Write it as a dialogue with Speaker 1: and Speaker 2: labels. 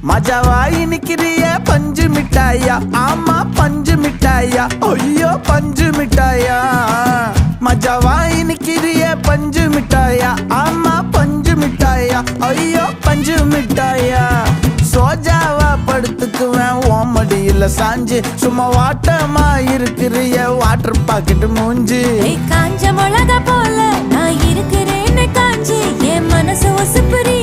Speaker 1: மஜாவாயி நிக்கிறிய பஞ்சு மிட்டாயா, ஆமா பஞ்சு மிட்டாயா, ஐயோ பஞ்சு மிட்டாயா. மஜாவாயி நிக்கிறிய பஞ்சு மிட்டாயா, ஆமா பஞ்சு மிட்டாயா, ஐயோ பஞ்சு மிட்டாயா. சோஜாவா படுத்துக்குவேன் ஓமடியில சாஞ்சு, சும்மா வாட்டமா இருக்கிறிய வாட்டர் பாக்கெட் மூஞ்சி.
Speaker 2: காஞ்ச மிளகா போல நான் இருக்கிறேன்னு காஞ்சி என் மனசு ஒசுப்புரி.